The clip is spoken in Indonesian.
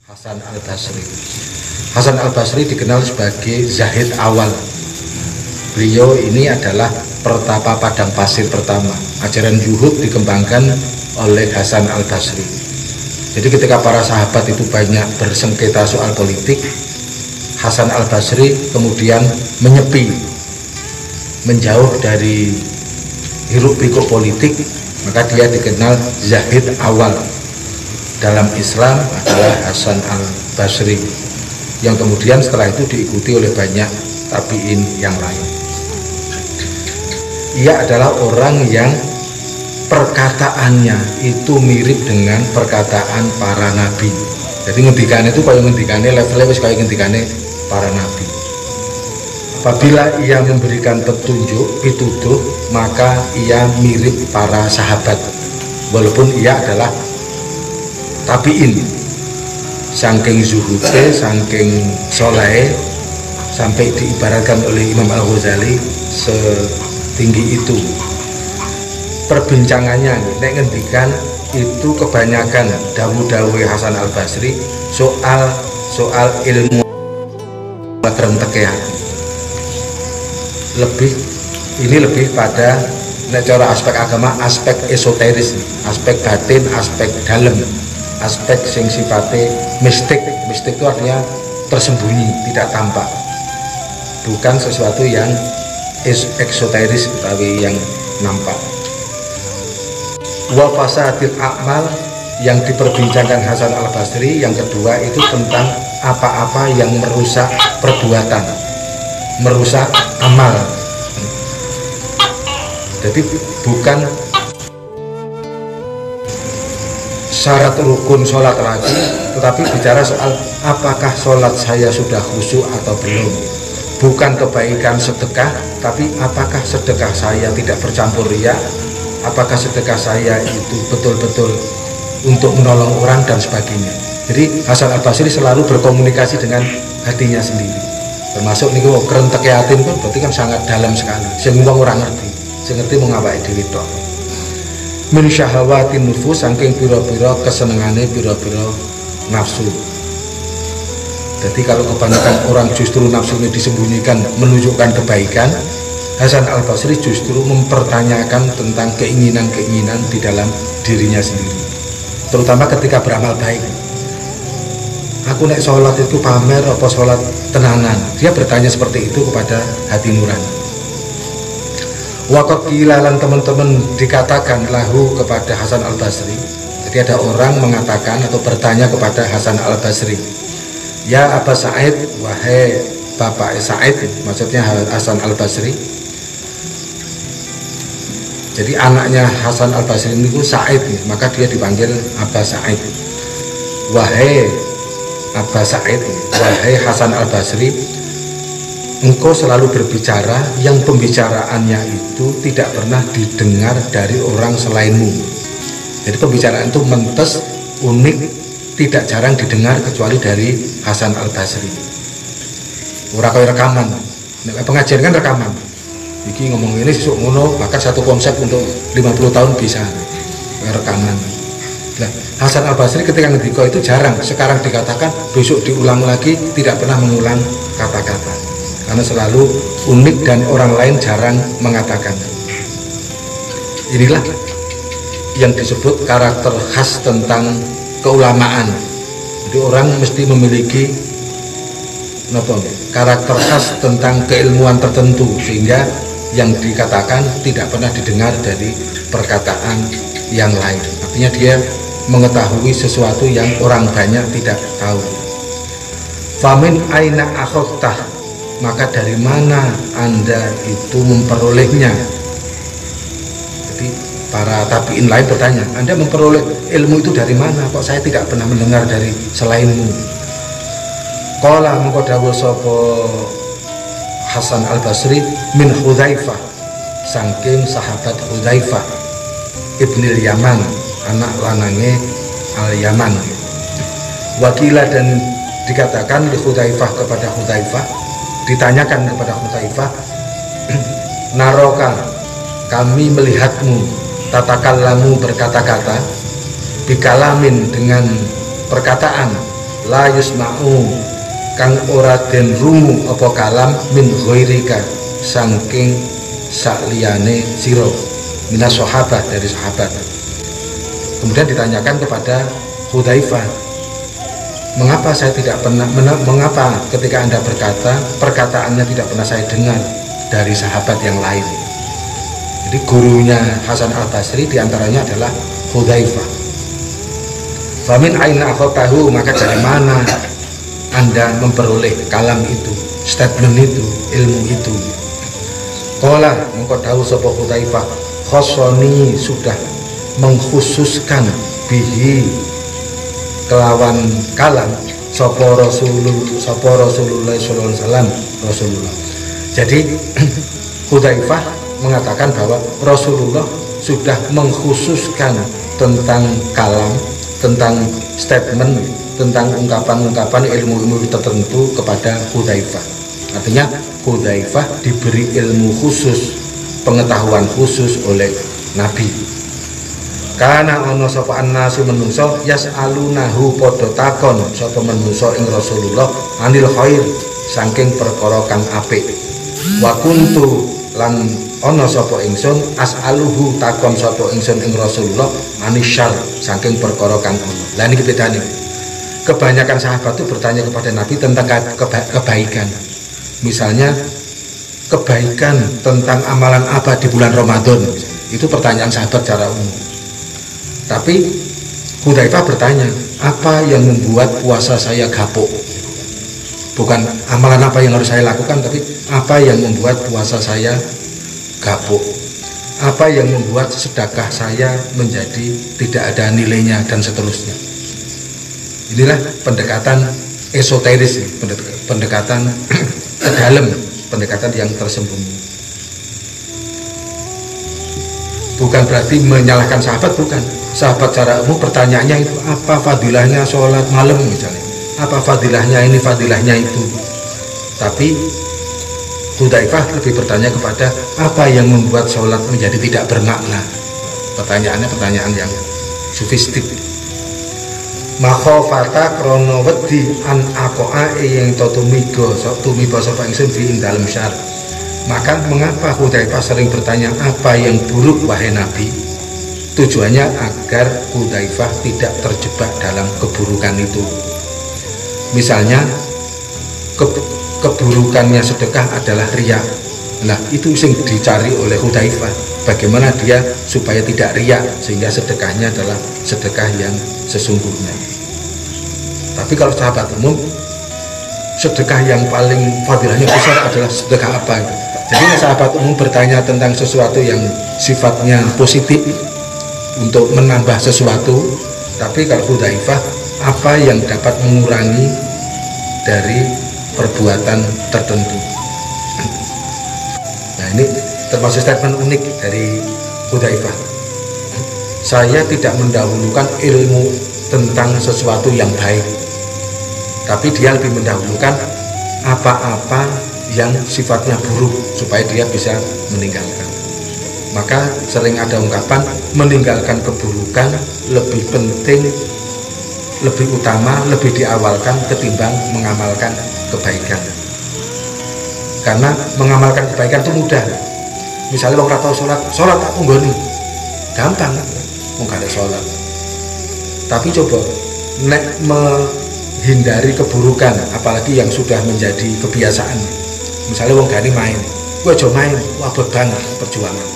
Hasan Al-Basri. Hasan Al-Basri dikenal sebagai Zahid awal. Beliau ini adalah pertapa padang pasir pertama. Ajaran zuhud dikembangkan oleh Hasan Al-Basri. Jadi ketika para sahabat itu banyak bersengketa soal politik, Hasan Al-Basri kemudian menyepi, menjauh dari hiruk pikuk politik, maka dia dikenal Zahid awal. Dalam Islam adalah Hasan Al-Basri, yang kemudian setelah itu diikuti oleh banyak tabi'in yang lain. Ia adalah orang yang perkataannya itu mirip dengan perkataan para nabi. Jadi ngendikane itu kayak ngendikane levelnya wis kayak ngendikane para nabi. Apabila ia memberikan petunjuk, pituduh, maka ia mirip para sahabat, walaupun ia adalah tabiin. Saking zuhudnya, saking soleh, sampai diibaratkan oleh Imam Al-Ghazali setinggi itu. Perbincangannya nek ngendikan itu kebanyakan dawu-dawu Hasan Al-Basri soal ilmu kerentekean. Lebih pada nek cara aspek agama, aspek esoteris, aspek batin, aspek dalam, aspek sing sifatnya mistik. Mistik itu artinya tersembunyi, tidak tampak, bukan sesuatu yang eksoteris tapi yang nampak. Wa fasadil a'mal, yang diperbincangkan Hasan Al-Basri yang kedua itu tentang apa-apa yang merusak perbuatan, merusak amal. Jadi bukan syarat rukun sholat lagi, tetapi bicara soal apakah sholat saya sudah khusyuk atau belum. Bukan kebaikan sedekah, tapi apakah sedekah saya tidak bercampur riya, apakah sedekah saya itu betul-betul untuk menolong orang dan sebagainya. Jadi Hasan Al-Basri selalu berkomunikasi dengan hatinya sendiri. Termasuk nih kalau kerentek yatim kan berarti kan sangat dalam sekali. Sehingga orang ngerti, sehingga ngerti mengawai diri tok. Min syahawatin nufus, saking pira-pira kesenengane pira-pira nafsu. Jadi kalau kebanyakan orang justru nafsunya disembunyikan menunjukkan kebaikan, Hasan Al-Basri justru mempertanyakan tentang keinginan-keinginan di dalam dirinya sendiri, terutama ketika beramal baik. Aku nek sholat itu pamer apa sholat tenanan? Dia bertanya seperti itu kepada hati nurani. Waqat ilalan, teman-teman dikatakan lahu kepada Hasan Al-Basri. Jadi ada orang mengatakan atau bertanya kepada Hasan Al-Basri, ya Aba Sa'id, wahai Bapak Sa'id, maksudnya Hasan Al-Basri. Jadi anaknya Hasan Al-Basri ini itu Sa'id, maka dia dipanggil Aba Sa'id. Wahai Aba Sa'id, wahai Hasan Al-Basri, engkau selalu berbicara yang pembicaraannya itu tidak pernah didengar dari orang selainmu. Jadi pembicaraan itu mentes, unik, tidak jarang didengar kecuali dari Hasan Al-Basri. Ora kaya rekaman. Nek pengajian kan rekaman. Iki ngomong ini sesuk ngono, bahkan satu konsep untuk 50 tahun bisa rekaman. Nah, Hasan Al-Basri ketika ngendika itu jarang. Sekarang dikatakan, besok diulang lagi, tidak pernah mengulang kata-kata, karena selalu unik dan orang lain jarang mengatakan. Inilah yang disebut karakter khas tentang keulamaan. Jadi orang mesti memiliki karakter khas tentang keilmuan tertentu, sehingga yang dikatakan tidak pernah didengar dari perkataan yang lain. Artinya dia mengetahui sesuatu yang orang banyak tidak tahu. Famin aina akhotah, maka dari mana Anda itu memperolehnya? Jadi para tabiin lain bertanya, Anda memperoleh ilmu itu dari mana? Kok saya tidak pernah mendengar dari selainmu? Qala mengko dawuh sapa Hasan Al-Basri, min Hudzaifah, saking sahabat Hudzaifah Ibnil Yaman, anak lanange Al-Yaman. Wakila, dan dikatakan li Hudzaifah kepada Hudzaifah, ditanyakan kepada Hudzaifah, naroka, kami melihatmu, tatakallamu berkata-kata, bikalamin dengan perkataan, la yusma'u kang ora den rungu apa kalam min ghairika saking sakliyane sira minas sahabat dari sahabat. Kemudian ditanyakan kepada Hudzaifah, mengapa saya tidak pernah mengapa ketika Anda berkata perkataannya tidak pernah saya dengar dari sahabat yang lain. Jadi gurunya Hasan Al-Basri diantaranya adalah Hudzaifah. Famin aina akhatahu, maka dari mana Anda memperoleh kalam itu, statement itu, ilmu itu? Qala, mengko dawuh sapa Hudzaifah, khosoni, sudah mengkhususkan bihi kelawan kalam sapa Rasulullah sallallahu alaihi wasallam Rasulullah. Jadi Hudzaifah mengatakan bahwa Rasulullah sudah mengkhususkan tentang kalam, tentang statement, tentang ungkapan-ungkapan ilmu-ilmu tertentu kepada Hudzaifah. Artinya Hudzaifah diberi ilmu khusus, pengetahuan khusus oleh Nabi. Karena ono sapa annasu menungso yas'alunahu padha takon sapa menungso ing Rasulullah anil khair saking perkara kang apik. Wa kuntu lan ono sapa ingsun as'aluhu takon sapa ingsun ing Rasulullah anisyar saking perkara kang ono. Lah niki bedane. Kebanyakan sahabat itu bertanya kepada Nabi tentang kebaikan. Misalnya kebaikan tentang amalan apa di bulan Ramadan, itu pertanyaan sahabat secara umum. Tapi Hudzaifah bertanya, apa yang membuat puasa saya gapuk? Bukan amalan apa yang harus saya lakukan, tapi apa yang membuat puasa saya gapuk? Apa yang membuat sedekah saya menjadi tidak ada nilainya dan seterusnya. Inilah pendekatan esoteris, pendekatan ke dalam, pendekatan yang tersembunyi. Bukan berarti menyalahkan sahabat, bukan. Sahabat secara umum pertanyaannya itu apa fadilahnya sholat malam misalnya, apa fadilahnya ini, fadilahnya itu. Tapi Hudzaifah lebih bertanya kepada apa yang membuat sholat menjadi tidak bermakna. Pertanyaannya pertanyaan yang sofistik. Makhofata krono wedi an akoa yang tumigo sapa ingsun fi ing dalem syar. Maka mengapa Hudzaifah sering bertanya apa yang buruk wahai Nabi? Tujuannya agar Hudzaifah tidak terjebak dalam keburukan itu. Misalnya keburukannya sedekah adalah riya. Nah, itu yang dicari oleh Hudzaifah. Bagaimana dia supaya tidak riya sehingga sedekahnya adalah sedekah yang sesungguhnya. Tapi kalau sahabat umum, sedekah yang paling fadilahnya besar adalah sedekah apa? Jadi sahabat umum bertanya tentang sesuatu yang sifatnya positif untuk menambah sesuatu. Tapi kalau Hudzaifah, apa yang dapat mengurangi dari perbuatan tertentu. Nah, ini termasuk statement unik dari Hudzaifah. Saya tidak mendahulukan ilmu tentang sesuatu yang baik, tapi dia lebih mendahulukan apa-apa yang sifatnya buruk supaya dia bisa meninggalkan. Maka sering ada ungkapan meninggalkan keburukan lebih penting, lebih utama, lebih diawalkan ketimbang mengamalkan kebaikan. Karena mengamalkan kebaikan itu mudah. Misalnya orang tahu sholat aku nggoni, gampang, nggak ada sholat. Tapi coba nek menghindari keburukan, apalagi yang sudah menjadi kebiasaan. Misalnya wong gani main, gua aja main, wah banget perjuangan.